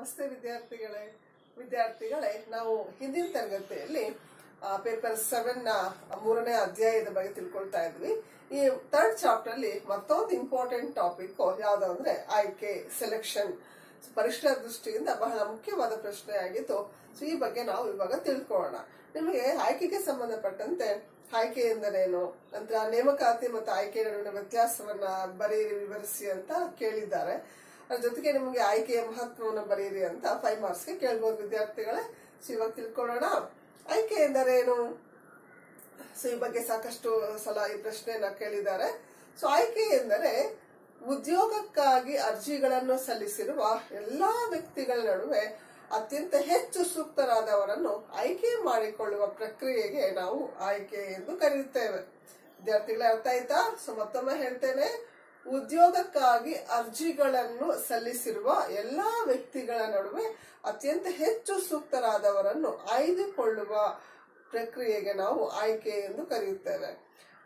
ನಮಸ್ತೆ ವಿದ್ಯಾರ್ಥಿಗಳೇ ನಾವು ಹಿಂದಿನ ತರಗತಿಯಲ್ಲಿ ಪೇಪರ್ 7 ನ 3ನೇ ಅಧ್ಯಾಯದ ಬಗ್ಗೆ ತಿಳ್ಕೊಳ್ತಾ ಇದ್ವಿ. ಈ 3rd ಚಾಪ್ಟರ್ ಅಲ್ಲಿ ಮತ್ತೊಂದು ಇಂಪಾರ್ಟೆಂಟ್ ಟಾಪಿಕ್ ಯಾವುದು ಅಂದ್ರೆ ಆಯ್ಕೆ, ಸೆಲೆಕ್ಷನ್. ಪರೀಕ್ಷಾ ದೃಷ್ಟಿಯಿಂದ ಬಹಳ ಮುಖ್ಯವಾದ ಪ್ರಶ್ನೆ ಆಗಿತ್ತು. ಸೊ ಈ ಬಗ್ಗೆ ನಾವು ಇವಾಗ ತಿಳ್ಕೊಳ್ಳೋಣ. ನಿಮಗೆ ಆಯ್ಕೆಗೆ ಸಂಬಂಧಪಟ್ಟಂತೆ ಆಯ್ಕೆ ಎಂದರೇನು, ನಂತರ ನೇಮಕಾತಿ ಮತ್ತು ಆಯ್ಕೆ ನಡುವಿನ ವ್ಯತ್ಯಾಸವನ್ನ ಬರೆಯಿರಿ, ವಿವರಿಸಿ ಅಂತ ಕೇಳಿದ್ದಾರೆ. ಅದ್ರ ಜೊತೆಗೆ ನಿಮಗೆ ಆಯ್ಕೆಯ ಮಹತ್ವವನ್ನು ಬರೆಯಿರಿ ಅಂತ 5 ಮಾರ್ಕ್ಸ್ಗೆ ಕೇಳ್ಬೋದು ವಿದ್ಯಾರ್ಥಿಗಳೇ. ಸೊ ಇವಾಗ ತಿಳ್ಕೊಳ್ಳೋಣ ಆಯ್ಕೆ ಎಂದರೇನು. ಸೊ ಈ ಬಗ್ಗೆ ಸಾಕಷ್ಟು ಸಲ ಈ ಪ್ರಶ್ನೆಯನ್ನ ಕೇಳಿದ್ದಾರೆ. ಸೊ ಆಯ್ಕೆ ಎಂದರೆ ಉದ್ಯೋಗಕ್ಕಾಗಿ ಅರ್ಜಿಗಳನ್ನು ಸಲ್ಲಿಸಿರುವ ಎಲ್ಲಾ ವ್ಯಕ್ತಿಗಳ ನಡುವೆ ಅತ್ಯಂತ ಹೆಚ್ಚು ಸೂಕ್ತರಾದವರನ್ನು ಆಯ್ಕೆ ಮಾಡಿಕೊಳ್ಳುವ ಪ್ರಕ್ರಿಯೆಗೆ ನಾವು ಆಯ್ಕೆ ಎಂದು ಕರೆಯುತ್ತೇವೆ. ವಿದ್ಯಾರ್ಥಿಗಳೇ ಅರ್ಥ ಆಯ್ತಾ? ಸೊ ಮತ್ತೊಮ್ಮೆ ಹೇಳ್ತೇನೆ, ಉದ್ಯೋಗಕ್ಕಾಗಿ ಅರ್ಜಿಗಳನ್ನು ಸಲ್ಲಿಸಿರುವ ಎಲ್ಲಾ ವ್ಯಕ್ತಿಗಳ ನಡುವೆ ಅತ್ಯಂತ ಹೆಚ್ಚು ಸೂಕ್ತರಾದವರನ್ನು ಆಯ್ದುಕೊಳ್ಳುವ ಪ್ರಕ್ರಿಯೆಗೆ ನಾವು ಆಯ್ಕೆ ಎಂದು ಕರೆಯುತ್ತೇವೆ.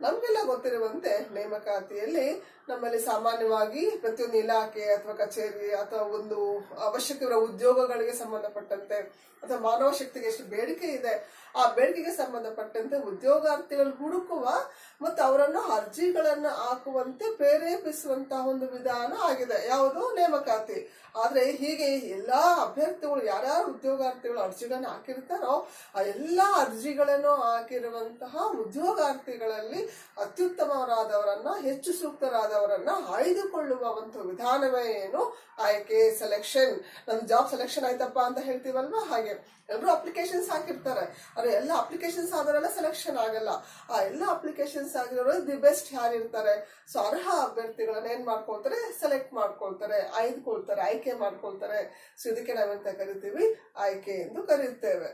ನಮ್ಗೆಲ್ಲ ಗೊತ್ತಿರುವಂತೆ ನೇಮಕಾತಿಯಲ್ಲಿ ನಮ್ಮಲ್ಲಿ ಸಾಮಾನ್ಯವಾಗಿ ಪ್ರತಿಯೊಂದು ಇಲಾಖೆ ಅಥವಾ ಕಚೇರಿ ಅಥವಾ ಒಂದು ಅವಶ್ಯಕವಿರುವ ಉದ್ಯೋಗಗಳಿಗೆ ಸಂಬಂಧಪಟ್ಟಂತೆ ಅಥವಾ ಮಾನವ ಶಕ್ತಿಗೆ ಎಷ್ಟು ಬೇಡಿಕೆ ಇದೆ ಆ ಬೇಡಿಕೆಗೆ ಸಂಬಂಧಪಟ್ಟಂತೆ ಉದ್ಯೋಗಾರ್ಥಿಗಳು ಹುಡುಕುವ ಮತ್ತು ಅವರನ್ನು ಅರ್ಜಿಗಳನ್ನು ಹಾಕುವಂತೆ ಪ್ರೇರೇಪಿಸುವಂತಹ ಒಂದು ವಿಧಾನ ಆಗಿದೆ ಯಾವುದು? ನೇಮಕಾತಿ. ಆದ್ರೆ ಹೀಗೆ ಎಲ್ಲಾ ಅಭ್ಯರ್ಥಿಗಳು ಯಾರ್ಯಾರು ಉದ್ಯೋಗಾರ್ಥಿಗಳು ಅರ್ಜಿಗಳನ್ನು ಹಾಕಿರ್ತಾರೋ ಆ ಎಲ್ಲಾ ಅರ್ಜಿಗಳನ್ನು ಹಾಕಿರುವಂತಹ ಉದ್ಯೋಗಾರ್ಥಿಗಳಲ್ಲಿ ಅತ್ಯುತ್ತಮರಾದವರನ್ನ, ಹೆಚ್ಚು ಸೂಕ್ತರಾದವರನ್ನ ಆಯ್ದುಕೊಳ್ಳುವ ಒಂದು ವಿಧಾನವೇ ಏನು? ಆಯ್ಕೆ, ಸೆಲೆಕ್ಷನ್. ನಮ್ ಜಾಬ್ ಸೆಲೆಕ್ಷನ್ ಆಯ್ತಪ್ಪ ಅಂತ ಹೇಳ್ತೀವಲ್ವಾ, ಹಾಗೆ ಎಲ್ಲರೂ ಅಪ್ಲಿಕೇಶನ್ಸ್ ಹಾಕಿರ್ತಾರೆ. ಆದ್ರೆ ಎಲ್ಲ ಅಪ್ಲಿಕೇಶನ್ಸ್ ಆದವರೆಲ್ಲ ಸೆಲೆಕ್ಷನ್ ಆಗಲ್ಲ. ಆ ಎಲ್ಲ ಅಪ್ಲಿಕೇಶನ್ಸ್ ಆಗಿರೋರು ದಿ ಬೆಸ್ಟ್ ಯಾರಿರ್ತಾರೆ, ಸೊ ಅರ್ಹ ಅಭ್ಯರ್ಥಿಗಳನ್ನ ಏನ್ ಮಾಡ್ಕೊಳ್ತಾರೆ, ಸೆಲೆಕ್ಟ್ ಮಾಡ್ಕೊಳ್ತಾರೆ, ಆಯ್ದುಕೊಳ್ತಾರೆ, ಆಯ್ಕೆ ಮಾಡ್ಕೊಳ್ತಾರೆ. ಸೊ ಇದಕ್ಕೆ ನಾವೆಂತ ಕರಿತೀವಿ? ಆಯ್ಕೆ ಎಂದು ಕರೆಯುತ್ತೇವೆ.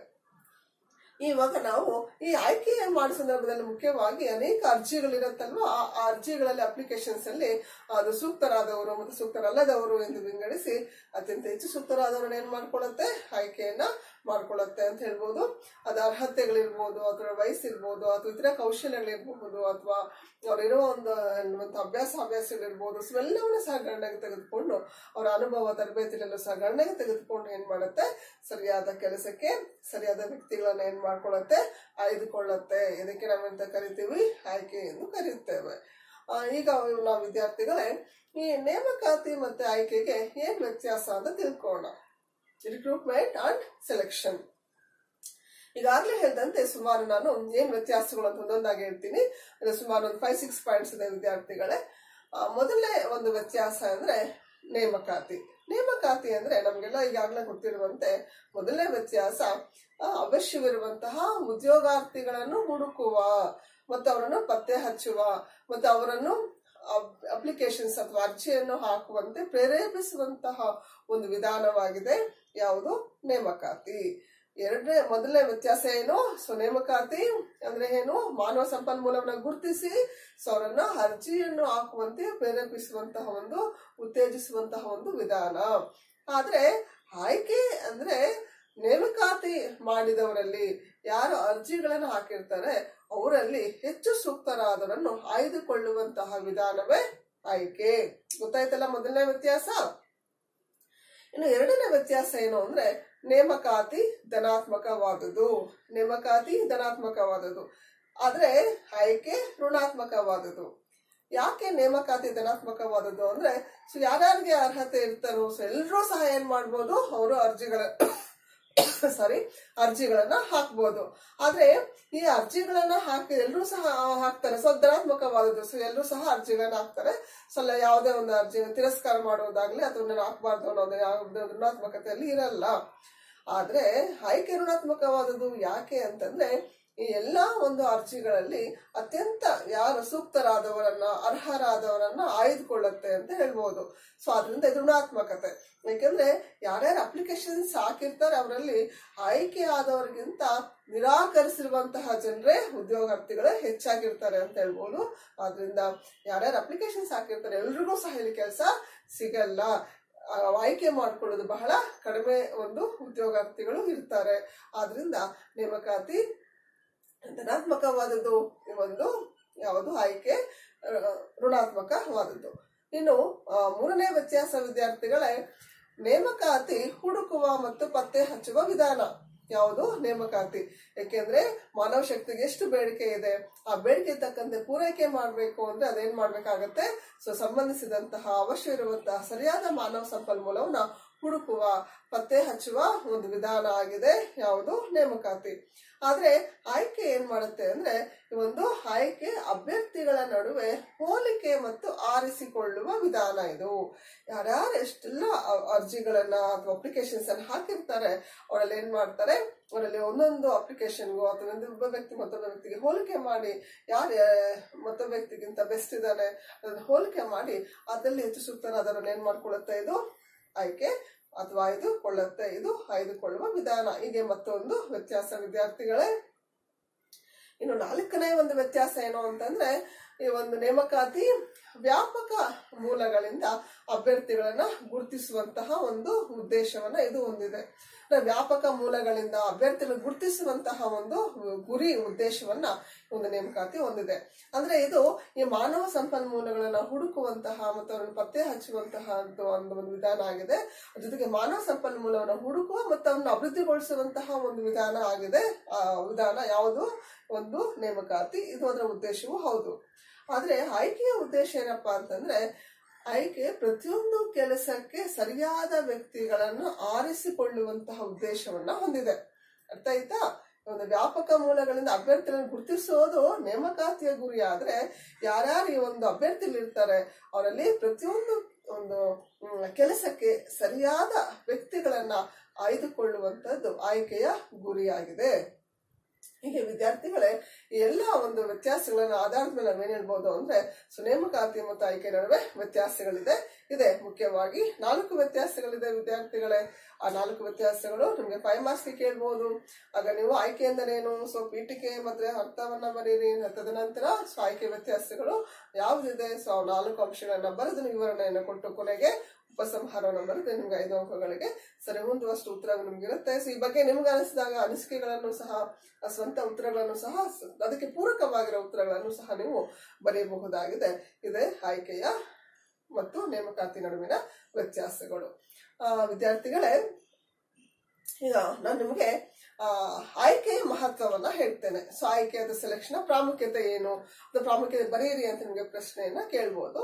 ಇವಾಗ ನಾವು ಈ ಆಯ್ಕೆ ಮಾಡೋ ಸಂದರ್ಭದಲ್ಲಿ ಮುಖ್ಯವಾಗಿ ಅನೇಕ ಅರ್ಜಿಗಳಿರುತ್ತಲ್ವ, ಆ ಅರ್ಜಿಗಳಲ್ಲಿ ಅಪ್ಲಿಕೇಶನ್ಸ್ ಅಲ್ಲಿ ಅದು ಸೂಕ್ತರಾದವರು ಮತ್ತು ಸೂಕ್ತರಲ್ಲದವರು ಎಂದು ವಿಂಗಡಿಸಿ ಅತ್ಯಂತ ಹೆಚ್ಚು ಸೂಕ್ತರಾದವರನ್ನ ಏನ್ ಮಾಡ್ಕೊಳ್ಳುತ್ತೆ, ಆಯ್ಕೆಯನ್ನ ಮಾಡ್ಕೊಳ್ಳುತ್ತೆ ಅಂತ ಹೇಳ್ಬೋದು. ಅದು ಅರ್ಹತೆಗಳಿರ್ಬೋದು, ಅಥವಾ ವಯಸ್ಸಿರ್ಬೋದು, ಅಥವಾ ಇತರ ಕೌಶಲ್ಯಗಳಿರ್ಬಹುದು, ಅಥವಾ ಅವರಿರೋ ಒಂದು ಹವ್ಯಾಸಗಳಿರ್ಬೋದು. ಸೊ ಎಲ್ಲವನ್ನ ಸಹ ಗಣನೆಗೆ ತೆಗೆದುಕೊಂಡು ಅವರ ಅನುಭವ, ತರಬೇತಿಯಲ್ಲೂ ಸಹ ಗಣನೆಗೆ ತೆಗೆದುಕೊಂಡು ಏನ್ ಮಾಡುತ್ತೆ, ಸರಿಯಾದ ಕೆಲಸಕ್ಕೆ ಸರಿಯಾದ ವ್ಯಕ್ತಿಗಳನ್ನ ಏನ್ ಮಾಡ್ಕೊಳ್ಳುತ್ತೆ, ಆಯ್ದುಕೊಳ್ಳುತ್ತೆ. ಇದಕ್ಕೆ ನಾವೆಂತ ಕರಿತೀವಿ? ಆಯ್ಕೆ ಎಂದು ಕರೆಯುತ್ತೇವೆ. ಈಗ ನಾವು ವಿದ್ಯಾರ್ಥಿಗಳೇ ಈ ನೇಮಕಾತಿ ಮತ್ತೆ ಆಯ್ಕೆಗೆ ಏನ್ ವ್ಯತ್ಯಾಸ ಅಂತ ತಿಳ್ಕೊಳ್ಳೋಣ. Recruitment and selection. ಈಗಾಗಲೇ ಹೇಳಿದಂತೆ ಸುಮಾರು ನಾನು ಏನ್ ವ್ಯತ್ಯಾಸಗಳು ಅಂತ ಒಂದೊಂದಾಗಿ ಹೇಳ್ತೀನಿ. ಸುಮಾರು ಒಂದು 5-6 ಪಾಯಿಂಟ್ಸ್ ಇದೆ ವಿದ್ಯಾರ್ಥಿಗಳೇ. ಮೊದಲನೇ ಒಂದು ವ್ಯತ್ಯಾಸ ಅಂದ್ರೆ ನೇಮಕಾತಿ. ನೇಮಕಾತಿ ಅಂದ್ರೆ ನಮ್ಗೆಲ್ಲ ಈಗಾಗಲೇ ಗೊತ್ತಿರುವಂತೆ ಮೊದಲನೇ ವ್ಯತ್ಯಾಸ ಅವಶ್ಯವಿರುವಂತಹ ಉದ್ಯೋಗಾರ್ಥಿಗಳನ್ನು ಹುಡುಕುವ ಮತ್ತು ಅವರನ್ನು ಪತ್ತೆ ಹಚ್ಚುವ ಮತ್ತು ಅವರನ್ನು ಅಪ್ಲಿಕೇಶನ್ಸ್ ಅಥವಾ ಅರ್ಜಿಯನ್ನು ಹಾಕುವಂತೆ ಪ್ರೇರೇಪಿಸುವಂತಹ ಒಂದು ವಿಧಾನವಾಗಿದೆ ಯಾವುದು? ನೇಮಕಾತಿ. ಮೊದಲನೇ ವ್ಯತ್ಯಾಸ ಏನು? ಸೊ ನೇಮಕಾತಿ ಅಂದ್ರೆ ಏನು? ಮಾನವ ಸಂಪನ್ಮೂಲವನ್ನ ಗುರುತಿಸಿ ಸೊ ಅವರನ್ನ ಅರ್ಜಿಯನ್ನು ಹಾಕುವಂತೆ ಪ್ರೇರೇಪಿಸುವಂತಹ ಒಂದು, ಉತ್ತೇಜಿಸುವಂತಹ ಒಂದು ವಿಧಾನ. ಆದ್ರೆ ಆಯ್ಕೆ ಅಂದ್ರೆ ನೇಮಕಾತಿ ಮಾಡಿದವರಲ್ಲಿ ಯಾರು ಅರ್ಜಿಗಳನ್ನು ಹಾಕಿರ್ತಾರೆ ಅವರಲ್ಲಿ ಹೆಚ್ಚು ಸೂಕ್ತರಾದವರನ್ನು ಆಯ್ದುಕೊಳ್ಳುವಂತಹ ವಿಧಾನವೇ ಆಯ್ಕೆ. ಗೊತ್ತಾಯ್ತಲ್ಲ ಮೊದಲನೇ ವ್ಯತ್ಯಾಸ. ಇನ್ನು ಎರಡನೇ ವ್ಯತ್ಯಾಸ ಏನು ಅಂದ್ರೆ ನೇಮಕಾತಿ ಧನಾತ್ಮಕವಾದುದು. ನೇಮಕಾತಿ ಧನಾತ್ಮಕವಾದುದು ಆದ್ರೆ ಆಯ್ಕೆ ಋಣಾತ್ಮಕವಾದುದು. ಯಾಕೆ ನೇಮಕಾತಿ ಧನಾತ್ಮಕವಾದದ್ದು ಅಂದ್ರೆ ಸೊ ಯಾರ್ಯಾರಿಗೆ ಅರ್ಹತೆ ಇರ್ತಾರೋ ಸೊ ಎಲ್ಲರೂ ಸಹ ಏನ್ ಮಾಡ್ಬೋದು, ಅವರು ಅರ್ಜಿಗಳನ್ನ ಹಾಕ್ಬೋದು. ಆದ್ರೆ ಈ ಅರ್ಜಿಗಳನ್ನ ಹಾಕಿ ಎಲ್ಲರೂ ಸಹ ಹಾಕ್ತಾರೆ. ಸೊ ಧನಾತ್ಮಕವಾದದ್ದು. ಸೊ ಎಲ್ಲರೂ ಸಹ ಅರ್ಜಿಗಳನ್ನ ಹಾಕ್ತಾರೆ. ಸೊ ಯಾವುದೇ ಒಂದು ಅರ್ಜಿ ತಿರಸ್ಕಾರ ಮಾಡುವುದಾಗ್ಲಿ ಅಥವಾ ಹಾಕ್ಬಾರ್ದು ಅನ್ನೋದು ಯಾವುದೇ ಋಣಾತ್ಮಕತೆಯಲ್ಲಿ ಇರಲ್ಲ. ಆದ್ರೆ ಆಯ್ಕೆ ಋಣಾತ್ಮಕವಾದದ್ದು. ಯಾಕೆ ಅಂತಂದ್ರೆ ಈ ಎಲ್ಲಾ ಒಂದು ಅರ್ಜಿಗಳಲ್ಲಿ ಅತ್ಯಂತ ಯಾರು ಸೂಕ್ತರಾದವರನ್ನ, ಅರ್ಹರಾದವರನ್ನ ಆಯ್ದುಕೊಳ್ಳುತ್ತೆ ಅಂತ ಹೇಳ್ಬೋದು. ಸೊ ಅದರಿಂದ ಇದು ಋಣಾತ್ಮಕತೆ. ಯಾಕೆಂದ್ರೆ ಯಾರ್ಯಾರು ಅಪ್ಲಿಕೇಶನ್ಸ್ ಹಾಕಿರ್ತಾರೆ ಅವರಲ್ಲಿ ಆಯ್ಕೆ ಆದವರಿಗಿಂತ ನಿರಾಕರಿಸಿರುವಂತಹ ಜನರೇ ಉದ್ಯೋಗಾರ್ಥಿಗಳೇ ಹೆಚ್ಚಾಗಿರ್ತಾರೆ ಅಂತ ಹೇಳ್ಬೋದು. ಆದ್ರಿಂದ ಯಾರ್ಯಾರು ಅಪ್ಲಿಕೇಶನ್ಸ್ ಹಾಕಿರ್ತಾರೆ ಎಲ್ರಿಗೂ ಸಹ ಇಲ್ಲಿ ಕೆಲಸ ಸಿಗಲ್ಲ. ಆಯ್ಕೆ ಮಾಡ್ಕೊಳ್ಳೋದು ಬಹಳ ಕಡಿಮೆ ಒಂದು ಉದ್ಯೋಗಾರ್ಥಿಗಳು ಇರ್ತಾರೆ. ಆದ್ರಿಂದ ನೇಮಕಾತಿ ಧನಾತ್ಮಕವಾದದ್ದು ಒಂದು ಯಾವುದು? ಆಯ್ಕೆ ಋಣಾತ್ಮಕವಾದದ್ದು. ಇನ್ನು ಮೂರನೇ ವ್ಯತ್ಯಾಸ ವಿದ್ಯಾರ್ಥಿಗಳೇ ನೇಮಕಾತಿ ಹುಡುಕುವ ಮತ್ತು ಪತ್ತೆ ಹಚ್ಚುವ ವಿಧಾನ. ಯಾವುದು? ನೇಮಕಾತಿ. ಯಾಕೆಂದ್ರೆ ಮಾನವ ಶಕ್ತಿಗೆ ಎಷ್ಟು ಬೇಡಿಕೆ ಇದೆ, ಆ ಬೇಡಿಕೆ ತಕ್ಕಂತೆ ಪೂರೈಕೆ ಮಾಡಬೇಕು ಅಂದ್ರೆ ಅದೇನ್ ಮಾಡ್ಬೇಕಾಗತ್ತೆ? ಸಂಬಂಧಿಸಿದಂತಹ ಅವಶ್ಯ ಇರುವಂತಹ ಸರಿಯಾದ ಮಾನವ ಸಂಪನ್ಮೂಲವನ್ನ ಹುಡುಕುವ, ಪತ್ತೆ ಹಚ್ಚುವ ಒಂದು ವಿಧಾನ ಆಗಿದೆ ಯಾವುದು? ನೇಮಕಾತಿ. ಆದ್ರೆ ಆಯ್ಕೆ ಏನ್ ಮಾಡುತ್ತೆ ಅಂದ್ರೆ, ಒಂದು ಆಯ್ಕೆ ಅಭ್ಯರ್ಥಿಗಳ ನಡುವೆ ಹೋಲಿಕೆ ಮತ್ತು ಆರಿಸಿಕೊಳ್ಳುವ ವಿಧಾನ ಇದು. ಯಾರ್ಯಾರು ಎಷ್ಟೆಲ್ಲ ಅರ್ಜಿಗಳನ್ನ ಅಥವಾ ಅಪ್ಲಿಕೇಶನ್ಸ್ ಅನ್ನ ಹಾಕಿರ್ತಾರೆ, ಅವರಲ್ಲಿ ಏನ್ ಮಾಡ್ತಾರೆ, ಅವರಲ್ಲಿ ಒಂದೊಂದು ಅಪ್ಲಿಕೇಶನ್ಗೂ ಅಥವಾ ಒಬ್ಬ ವ್ಯಕ್ತಿ ಮತ್ತೊಬ್ಬ ವ್ಯಕ್ತಿಗೆ ಹೋಲಿಕೆ ಮಾಡಿ, ಯಾರು ಮತ್ತೊಬ್ಬ ವ್ಯಕ್ತಿಗಿಂತ ಬೆಸ್ಟ್ ಇದ್ದಾನೆ ಅದನ್ನ ಹೋಲಿಕೆ ಮಾಡಿ ಅದರಲ್ಲಿ ಹೆಚ್ಚು ಸೂಕ್ತರಾದವರನ್ನ ಏನ್ ಮಾಡ್ಕೊಳ್ಳುತ್ತೆ? ಇದು ಆಯ್ಕೆ ಅಥವಾ ಆಯ್ದುಕೊಳ್ಳುತ್ತೆ. ಇದು ಆಯ್ದುಕೊಳ್ಳುವ ವಿಧಾನ. ಹೀಗೆ ಮತ್ತೊಂದು ವ್ಯತ್ಯಾಸ ವಿದ್ಯಾರ್ಥಿಗಳೇ. ಇನ್ನು 4ನೇ ಒಂದು ವ್ಯತ್ಯಾಸ ಏನು ಅಂತಂದ್ರೆ, ಈ ಒಂದು ನೇಮಕಾತಿ ವ್ಯಾಪಕ ಮೂಲಗಳಿಂದ ಅಭ್ಯರ್ಥಿಗಳನ್ನ ಗುರುತಿಸುವಂತಹ ಒಂದು ಉದ್ದೇಶವನ್ನ ಇದು ಹೊಂದಿದೆ. ವ್ಯಾಪಕ ಮೂಲಗಳಿಂದ ಅಭ್ಯರ್ಥಿಗಳು ಗುರುತಿಸುವಂತಹ ಒಂದು ಗುರಿ ಉದ್ದೇಶವನ್ನ ಒಂದು ನೇಮಕಾತಿ ಹೊಂದಿದೆ. ಅಂದ್ರೆ ಇದು ಈ ಮಾನವ ಸಂಪನ್ಮೂಲಗಳನ್ನ ಹುಡುಕುವಂತಹ ಮತ್ತು ಅವರನ್ನು ಪತ್ತೆ ಹಚ್ಚುವಂತಹ ಒಂದು ವಿಧಾನ ಆಗಿದೆ. ಜೊತೆಗೆ ಮಾನವ ಸಂಪನ್ಮೂಲವನ್ನು ಹುಡುಕುವ ಮತ್ತು ಅವನ್ನ ಅಭಿವೃದ್ಧಿಗೊಳಿಸುವಂತಹ ಒಂದು ವಿಧಾನ ಆಗಿದೆ. ಆ ವಿಧಾನ ಯಾವುದು? ಒಂದು ನೇಮಕಾತಿ. ಇದು ಅದರ ಉದ್ದೇಶವೂ ಹೌದು. ಆದ್ರೆ ಆಯ್ಕೆಯ ಉದ್ದೇಶ ಏನಪ್ಪಾ ಅಂತಂದ್ರೆ, ಆಯ್ಕೆ ಪ್ರತಿಯೊಂದು ಕೆಲಸಕ್ಕೆ ಸರಿಯಾದ ವ್ಯಕ್ತಿಗಳನ್ನು ಆರಿಸಿಕೊಳ್ಳುವಂತಹ ಉದ್ದೇಶವನ್ನ ಹೊಂದಿದೆ. ಅರ್ಥ ಆಯ್ತಾ? ಒಂದು ವ್ಯಾಪಕ ಮೂಲಗಳಿಂದ ಅಭ್ಯರ್ಥಿಗಳನ್ನು ಗುರುತಿಸೋದು ನೇಮಕಾತಿಯ ಗುರಿ. ಆದ್ರೆ ಯಾರ್ಯಾರು ಈ ಒಂದು ಅಭ್ಯರ್ಥಿಗಳಿರ್ತಾರೆ ಅವರಲ್ಲಿ ಪ್ರತಿಯೊಂದು ಒಂದು ಕೆಲಸಕ್ಕೆ ಸರಿಯಾದ ವ್ಯಕ್ತಿಗಳನ್ನ ಆಯ್ದುಕೊಳ್ಳುವಂತದ್ದು ಆಯ್ಕೆಯ ಗುರಿಯಾಗಿದೆ. ಹೀಗೆ ವಿದ್ಯಾರ್ಥಿಗಳೇ, ಈ ಎಲ್ಲ ಒಂದು ವ್ಯತ್ಯಾಸಗಳನ್ನ ಆಧಾರದ ಮೇಲೆ ನಾವೇನ್ ಹೇಳ್ಬೋದು ಅಂದ್ರೆ, ನೇಮಕಾತಿ ಮತ್ತು ಆಯ್ಕೆ ನಡುವೆ ವ್ಯತ್ಯಾಸಗಳಿದೆ. ಮುಖ್ಯವಾಗಿ 4 ವ್ಯತ್ಯಾಸಗಳಿದೆ ವಿದ್ಯಾರ್ಥಿಗಳೇ. ಆ 4 ವ್ಯತ್ಯಾಸಗಳು ನಿಮ್ಗೆ 5 ಮಾರ್ಕ್ಸ್ ಕೇಳ್ಬೋದು. ಆಗ ನೀವು ಆಯ್ಕೆ ಎಂದರೇನು, ಪೀಠಿಕೆ ಮತ್ತೆ ಅರ್ಥವನ್ನ ಬರೀರಿ. ತದನಂತರ ಆಯ್ಕೆ ವ್ಯತ್ಯಾಸಗಳು ಯಾವುದಿದೆ, 4 ಅಂಶಗಳನ್ನ ಬರೆದು ವಿವರಣೆಯನ್ನು ಕೊಟ್ಟು ಕೊನೆಗೆ ಉಪಸಂಹಾರವನ್ನು ಬರೆದು ನಿಮ್ಗೆ 5 ಅಂಕಗಳಿಗೆ ಸರಿ ಹೊಂದುವಷ್ಟು ಉತ್ತರ ನಿಮ್ಗಿರುತ್ತೆ. ಈ ಬಗ್ಗೆ ನಿಮ್ಗೆ ಅನಿಸಿದಾಗ ಅನಿಸಿಕೆಗಳನ್ನು ಸಹ, ಸ್ವಂತ ಉತ್ತರಗಳನ್ನು ಸಹ, ಅದಕ್ಕೆ ಪೂರಕವಾಗಿರೋ ಉತ್ತರಗಳನ್ನು ಸಹ ನೀವು ಬರೆಯಬಹುದಾಗಿದೆ. ಇದೇ ಆಯ್ಕೆಯ ಮತ್ತು ನೇಮಕಾತಿ ನಡುವಿನ ವ್ಯತ್ಯಾಸಗಳು. ವಿದ್ಯಾರ್ಥಿಗಳೇ, ಈಗ ನಾನು ನಿಮಗೆ ಆಯ್ಕೆಯ ಮಹತ್ವವನ್ನ ಹೇಳ್ತೇನೆ. ಆಯ್ಕೆಯಾದ ಸೆಲೆಕ್ಷನ್ ಪ್ರಾಮುಖ್ಯತೆ ಏನು, ಅದು ಪ್ರಾಮುಖ್ಯತೆ ಬರೆಯಿರಿ ಅಂತ ನಿಮ್ಗೆ ಪ್ರಶ್ನೆಯನ್ನ ಕೇಳ್ಬೋದು.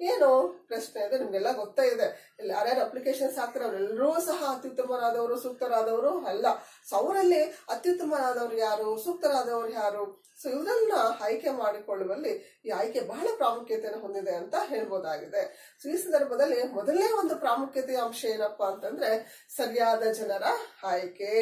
ಏನು ಪ್ರಶ್ನೆ ಅಂದ್ರೆ ನಿಮ್ಗೆಲ್ಲ ಗೊತ್ತೇ ಇದೆ. ಇಲ್ಲಿ ಯಾರ್ಯಾರು ಅಪ್ಲಿಕೇಶನ್ಸ್ ಹಾಕ್ತಾರೆ ಅವರೆಲ್ಲರೂ ಸಹ ಅತ್ಯುತ್ತಮರಾದವರು, ಸೂಕ್ತರಾದವರು ಅಲ್ಲ. ಅವರಲ್ಲಿ ಅತ್ಯುತ್ತಮರಾದವರು ಯಾರು, ಸೂಕ್ತರಾದವರು ಯಾರು, ಇವರನ್ನ ಆಯ್ಕೆ ಮಾಡಿಕೊಳ್ಳುವಲ್ಲಿ ಈ ಆಯ್ಕೆ ಬಹಳ ಪ್ರಾಮುಖ್ಯತೆಯನ್ನು ಹೊಂದಿದೆ ಅಂತ ಹೇಳ್ಬೋದಾಗಿದೆ. ಈ ಸಂದರ್ಭದಲ್ಲಿ ಮೊದಲನೇ ಒಂದು ಪ್ರಾಮುಖ್ಯತೆಯ ಅಂಶ ಏನಪ್ಪಾ ಅಂತಂದ್ರೆ, ಸರಿಯಾದ ಜನರ ಆಯ್ಕೆ.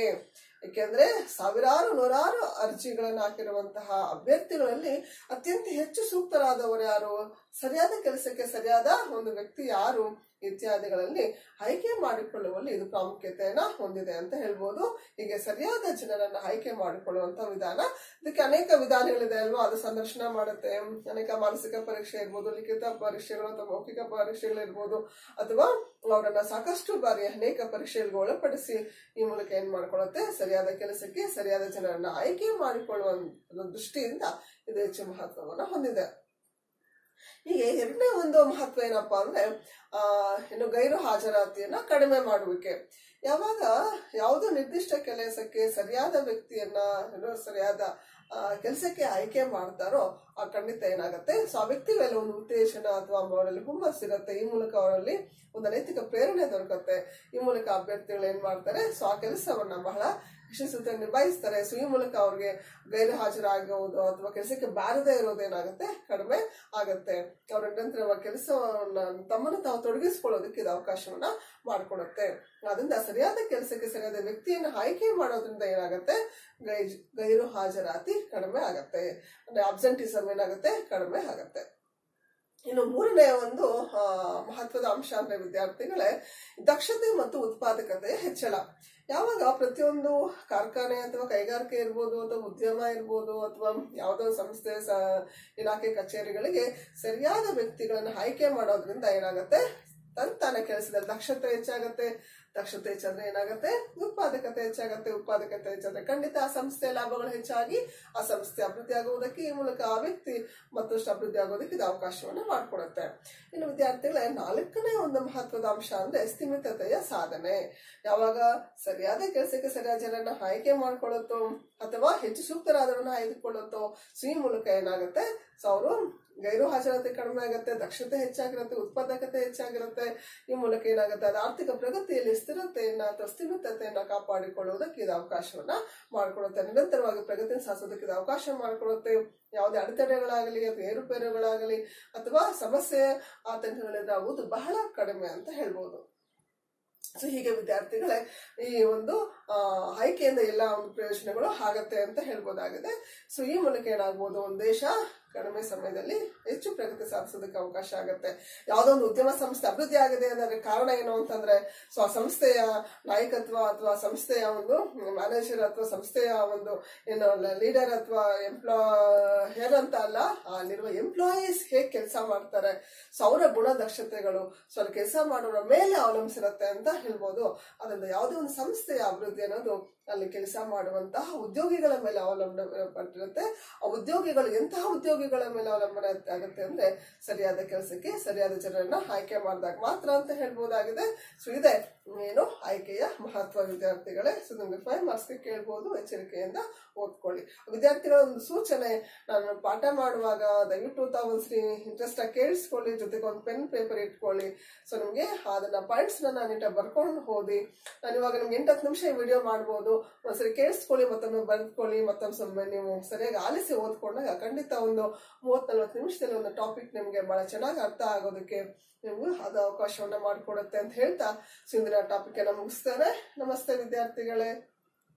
ಏಕೆಂದ್ರೆ ಸಾವಿರಾರು ನೂರಾರು ಅರ್ಜಿಗಳನ್ನು ಹಾಕಿರುವಂತಹ ಅಭ್ಯರ್ಥಿಗಳಲ್ಲಿ ಅತ್ಯಂತ ಹೆಚ್ಚು ಸೂಕ್ತರಾದವರು ಯಾರು, ಸರಿಯಾದ ಕೆಲಸಕ್ಕೆ ಸರಿಯಾದ ಒಂದು ವ್ಯಕ್ತಿ ಯಾರು ಇತ್ಯಾದಿಗಳಲ್ಲಿ ಆಯ್ಕೆ ಮಾಡಿಕೊಳ್ಳುವಲ್ಲಿ ಇದು ಪ್ರಾಮುಖ್ಯತೆಯನ್ನ ಹೊಂದಿದೆ ಅಂತ ಹೇಳ್ಬೋದು. ಹೀಗೆ ಸರಿಯಾದ ಜನರನ್ನ ಆಯ್ಕೆ ಮಾಡಿಕೊಳ್ಳುವಂತ ವಿಧಾನ. ಇದಕ್ಕೆ ಅನೇಕ ವಿಧಾನಗಳಿದೆ ಅಲ್ವಾ. ಅದು ಸಂದರ್ಶನ ಮಾಡುತ್ತೆ, ಅನೇಕ ಮಾನಸಿಕ ಪರೀಕ್ಷೆ ಇರ್ಬೋದು, ಲಿಖಿತ ಪರೀಕ್ಷೆಗಳು ಅಥವಾ ಮೌಖಿಕ ಪರೀಕ್ಷೆಗಳಿರ್ಬೋದು, ಅಥವಾ ಅವರನ್ನ ಸಾಕಷ್ಟು ಬಾರಿ ಅನೇಕ ಪರೀಕ್ಷೆಗಳಿಗೆ ಒಳಪಡಿಸಿ ಈ ಮೂಲಕ ಏನ್ ಮಾಡ್ಕೊಳ್ಳುತ್ತೆ, ಸರಿಯಾದ ಕೆಲಸಕ್ಕೆ ಸರಿಯಾದ ಜನರನ್ನ ಆಯ್ಕೆ ಮಾಡಿಕೊಳ್ಳುವ ದೃಷ್ಟಿಯಿಂದ ಇದು ಹೆಚ್ಚು ಮಹತ್ವವನ್ನು ಹೊಂದಿದೆ. ಹೀಗೆ ಎರಡನೇ ಒಂದು ಮಹತ್ವ ಏನಪ್ಪಾ ಅಂದ್ರೆ, ಇನ್ನು ಗೈರು ಹಾಜರಾತಿಯನ್ನ ಕಡಿಮೆ ಮಾಡುವಿಕೆ. ಯಾವಾಗ ಯಾವುದೋ ನಿರ್ದಿಷ್ಟ ಕೆಲಸಕ್ಕೆ ಸರಿಯಾದ ವ್ಯಕ್ತಿಯನ್ನ ಸರಿಯಾದ ಕೆಲಸಕ್ಕೆ ಆಯ್ಕೆ ಮಾಡ್ತಾರೋ ಆ ಖಂಡಿತ ಏನಾಗುತ್ತೆ, ಆ ವ್ಯಕ್ತಿ ಮೇಲೆ ಒಂದು ಉತ್ತೇಜನ ಅಥವಾ ಅವರಲ್ಲಿ ಹುಮ್ಮಸ್ಸಿರುತ್ತೆ. ಈ ಮೂಲಕ ಅವರಲ್ಲಿ ಒಂದು ನೈತಿಕ ಪ್ರೇರಣೆ ದೊರಕುತ್ತೆ. ಈ ಮೂಲಕ ಅಭ್ಯರ್ಥಿಗಳು ಏನ್ ಮಾಡ್ತಾರೆ, ಆ ಕೆಲಸವನ್ನ ಬಹಳ ಯಶಸ್ವಿತ ನಿಭಾಯಿಸ್ತಾರೆ. ಈ ಮೂಲಕ ಅವ್ರಿಗೆ ಗೈರು ಹಾಜರಾಗುವುದು ಅಥವಾ ಕೆಲಸಕ್ಕೆ ಬಾರದೇ ಇರೋದೇನಾಗುತ್ತೆ, ಕಡಿಮೆ ಆಗತ್ತೆ. ಅವರ ನಂತರ ಕೆಲಸವನ್ನ ತಮ್ಮನ್ನು ತಾವು ತೊಡಗಿಸಿಕೊಳ್ಳೋದಕ್ಕೆ ಇದು ಅವಕಾಶವನ್ನ ಮಾಡಿಕೊಡುತ್ತೆ. ಅದರಿಂದ ಸರಿಯಾದ ಕೆಲಸಕ್ಕೆ ಸರಿಯಾದ ವ್ಯಕ್ತಿಯನ್ನು ಆಯ್ಕೆ ಮಾಡೋದ್ರಿಂದ ಏನಾಗುತ್ತೆ, ಗೈರು ಹಾಜರಾತಿ ಕಡಿಮೆ ಆಗತ್ತೆ. ಅಂದ್ರೆ ಅಬ್ಸೆಂಟಿಸಮ್ ಏನಾಗುತ್ತೆ, ಕಡಿಮೆ ಆಗತ್ತೆ. ಇನ್ನು ಮೂರನೇ ಒಂದು ಮಹತ್ವದ ಅಂಶ ಅಂದ್ರೆ ವಿದ್ಯಾರ್ಥಿಗಳೇ, ದಕ್ಷತೆ ಮತ್ತು ಉತ್ಪಾದಕತೆಯ ಹೆಚ್ಚಳ. ಯಾವಾಗ ಪ್ರತಿಯೊಂದು ಕಾರ್ಖಾನೆ ಅಥವಾ ಕೈಗಾರಿಕೆ ಇರ್ಬೋದು ಅಥವಾ ಉದ್ಯಮ ಇರ್ಬೋದು ಅಥವಾ ಯಾವುದೋ ಸಂಸ್ಥೆ ಇಲಾಖೆ ಕಚೇರಿಗಳಿಗೆ ಸರಿಯಾದ ವ್ಯಕ್ತಿಗಳನ್ನ ಆಯ್ಕೆ ಮಾಡೋದ್ರಿಂದ ಏನಾಗುತ್ತೆ, ತಂತಾನೆ ಕೆಲಸದಲ್ಲಿ ದಕ್ಷತೆ ಹೆಚ್ಚಾಗತ್ತೆ, ದಕ್ಷತೆ ಹೆಚ್ಚಾದ್ರೆ ಏನಾಗುತ್ತೆ, ಉತ್ಪಾದಕತೆ ಹೆಚ್ಚಾಗುತ್ತೆ. ಉತ್ಪಾದಕತೆ ಹೆಚ್ಚಾದ್ರೆ ಖಂಡಿತ ಆ ಸಂಸ್ಥೆಯ ಲಾಭಗಳು ಹೆಚ್ಚಾಗಿ ಆ ಸಂಸ್ಥೆ ಅಭಿವೃದ್ಧಿ ಆಗುವುದಕ್ಕೆ, ಈ ಮೂಲಕ ಆ ವ್ಯಕ್ತಿ ಮತ್ತಷ್ಟು ಅಭಿವೃದ್ಧಿ ಆಗೋದಕ್ಕೆ ಇದು ಅವಕಾಶವನ್ನ ಮಾಡಿಕೊಡುತ್ತೆ. ಇನ್ನು ವಿದ್ಯಾರ್ಥಿಗಳೇ, 4ನೇ ಒಂದು ಮಹತ್ವದ ಅಂಶ ಅಂದ್ರೆ ಸ್ಥಿಮಿತತೆಯ ಸಾಧನೆ. ಯಾವಾಗ ಸರಿಯಾದ ಕೆಲಸಕ್ಕೆ ಸರಿಯಾದ ಜನರನ್ನ ಆಯ್ಕೆ ಮಾಡ್ಕೊಳ್ಳುತ್ತೋ ಅಥವಾ ಹೆಚ್ಚು ಸೂಕ್ತರಾದವರನ್ನ ಆಯ್ದುಕೊಳ್ಳುತ್ತೋ, ಸೊ ಈ ಮೂಲಕ ಏನಾಗುತ್ತೆ, ಸೊ ಅವರು ಗೈರು ಹಾಜರಾತಿ ಕಡಿಮೆ ಆಗುತ್ತೆ, ದಕ್ಷತೆ ಹೆಚ್ಚಾಗಿರುತ್ತೆ, ಉತ್ಪಾದಕತೆ ಹೆಚ್ಚಾಗಿರುತ್ತೆ. ಈ ಮೂಲಕ ಏನಾಗುತ್ತೆ, ಅದು ಆರ್ಥಿಕ ಪ್ರಗತಿಯಲ್ಲಿ ಸ್ಥಿರತೆಯನ್ನ ಅಥವಾ ಸ್ಥಿಮಿತತೆಯನ್ನ ಕಾಪಾಡಿಕೊಳ್ಳುವುದಕ್ಕೆ ಇದು ಅವಕಾಶವನ್ನ ಮಾಡಿಕೊಡುತ್ತೆ. ನಿರಂತರವಾಗಿ ಪ್ರಗತಿಯನ್ನು ಸಾಧಿಸೋದಕ್ಕೆ ಇದು ಅವಕಾಶ ಮಾಡಿಕೊಡುತ್ತೆ. ಯಾವುದೇ ಅಡೆತಡೆಗಳಾಗಲಿ ಅಥವಾ ಏರುಪೇರುಗಳಾಗಲಿ ಅಥವಾ ಸಮಸ್ಯೆ ಆತಂಕಗಳೆದುರಾಗುವುದು ಬಹಳ ಕಡಿಮೆ ಅಂತ ಹೇಳ್ಬೋದು. ಸೊ ಹೀಗೆ ವಿದ್ಯಾರ್ಥಿಗಳೇ, ಈ ಒಂದು ಆಯ್ಕೆಯಿಂದ ಎಲ್ಲ ಒಂದು ಪ್ರಯೋಜನಗಳು ಆಗತ್ತೆ ಅಂತ ಹೇಳ್ಬೋದಾಗಿದೆ. ಸೊ ಈ ಮೂಲಕ ಏನಾಗ್ಬೋದು, ಒಂದು ದೇಶ ಕಡಿಮೆ ಸಮಯದಲ್ಲಿ ಹೆಚ್ಚು ಪ್ರಗತಿ ಸಾಧಿಸೋದಕ್ಕೆ ಅವಕಾಶ ಆಗುತ್ತೆ. ಯಾವುದೋ ಒಂದು ಉದ್ಯಮ ಸಂಸ್ಥೆ ಅಭಿವೃದ್ಧಿ ಆಗಿದೆ ಅಂದ್ರೆ ಕಾರಣ ಏನು ಅಂತಂದ್ರೆ, ಸೊ ಆ ಸಂಸ್ಥೆಯ ನಾಯಕತ್ವ ಅಥವಾ ಸಂಸ್ಥೆಯ ಒಂದು ಮ್ಯಾನೇಜರ್ ಅಥವಾ ಸಂಸ್ಥೆಯ ಒಂದು ಏನು ಲೀಡರ್ ಅಥವಾ ಎಂಪ್ಲಾಯರ್ ಅಂತ ಅಲ್ಲ, ಅಲ್ಲಿರುವ ಎಂಪ್ಲಾಯೀಸ್ ಹೇಗೆ ಕೆಲಸ ಮಾಡ್ತಾರೆ, ಸೊ ಅವರ ಗುಣದಕ್ಷತೆಗಳು ಸೊ ಅಲ್ಲಿ ಕೆಲಸ ಮಾಡೋರ ಮೇಲೆ ಅವಲಂಬಿಸಿರುತ್ತೆ ಅಂತ ಹೇಳ್ಬೋದು. ಅದರಿಂದ ಯಾವುದೇ ಒಂದು ಸಂಸ್ಥೆಯ ಅಭಿವೃದ್ಧಿ ಅನ್ನೋದು ಅಲ್ಲಿ ಕೆಲಸ ಮಾಡುವಂತಹ ಉದ್ಯೋಗಿಗಳ ಮೇಲೆ ಅವಲಂಬನೆ. ಆ ಉದ್ಯೋಗಿಗಳು ಎಂತಹ ಉದ್ಯೋಗಿಗಳ ಮೇಲೆ ಅವಲಂಬನೆ ಆಗುತ್ತೆ ಅಂದ್ರೆ, ಸರಿಯಾದ ಕೆಲಸಕ್ಕೆ ಸರಿಯಾದ ಜನರನ್ನ ಆಯ್ಕೆ ಮಾಡಿದಾಗ ಮಾತ್ರ ಅಂತ ಹೇಳ್ಬೋದಾಗಿದೆ. ಸೊ ಇದೆ ಏನು ಆಯ್ಕೆಯ ಮಹತ್ವ ವಿದ್ಯಾರ್ಥಿಗಳೇ. ಸೊ ನಿಮ್ಗೆ 5 ಮಾರ್ಕ್ಸ್ಗೆ ಕೇಳ್ಬೋದು, ಎಚ್ಚರಿಕೆಯಿಂದ ಓದ್ಕೊಳ್ಳಿ. ವಿದ್ಯಾರ್ಥಿಗಳ ಒಂದು ಸೂಚನೆ, ನಾನು ಪಾಠ ಮಾಡುವಾಗ ದಯವಿಟ್ಟು ತಾವು ಒಂದ್ಸರಿ ಇಂಟ್ರೆಸ್ಟ್ ಆಗಿ ಕೇಳಿಸ್ಕೊಳ್ಳಿ, ಜೊತೆಗೆ ಒಂದು ಪೆನ್ ಪೇಪರ್ ಇಟ್ಕೊಳ್ಳಿ. ಸೊ ನಿಮ್ಗೆ ಅದನ್ನ ಪಾಯಿಂಟ್ಸ್ ನಾನು ನೀಟಾಗಿ ಬರ್ಕೊಂಡು ಹೋದಿ. ನಾನು ಇವಾಗ ನಿಮ್ಗೆ 8-10 ನಿಮಿಷ ವಿಡಿಯೋ ಮಾಡ್ಬೋದು, ಒಂದ್ಸರಿ ಕೇಳಿಸ್ಕೊಳ್ಳಿ, ಮತ್ತೊಮ್ಮೆ ಬರ್ಕೊಳ್ಳಿ, ಮತ್ತೊಮ್ಮೆ ಸ್ವಲ್ಪ ನೀವು ಸರಿಯಾಗಿ ಆಲಿಸಿ ಓದ್ಕೊಂಡಾಗ ಖಂಡಿತ ಒಂದು 30-40 ನಿಮಿಷದಲ್ಲಿ ಒಂದು ಟಾಪಿಕ್ ನಿಮ್ಗೆ ಬಹಳ ಚೆನ್ನಾಗಿ ಅರ್ಥ ಆಗೋದಕ್ಕೆ ನಿಮ್ಗೆ ಅದು ಅವಕಾಶವನ್ನ ಮಾಡಿಕೊಡುತ್ತೆ ಅಂತ ಹೇಳ್ತಾ ಇಂದಿನ ಟಾಪಿಕ್ ಅನ್ನ ಮುಗಿಸ್ತೇನೆ. ನಮಸ್ತೆ ವಿದ್ಯಾರ್ಥಿಗಳೇ.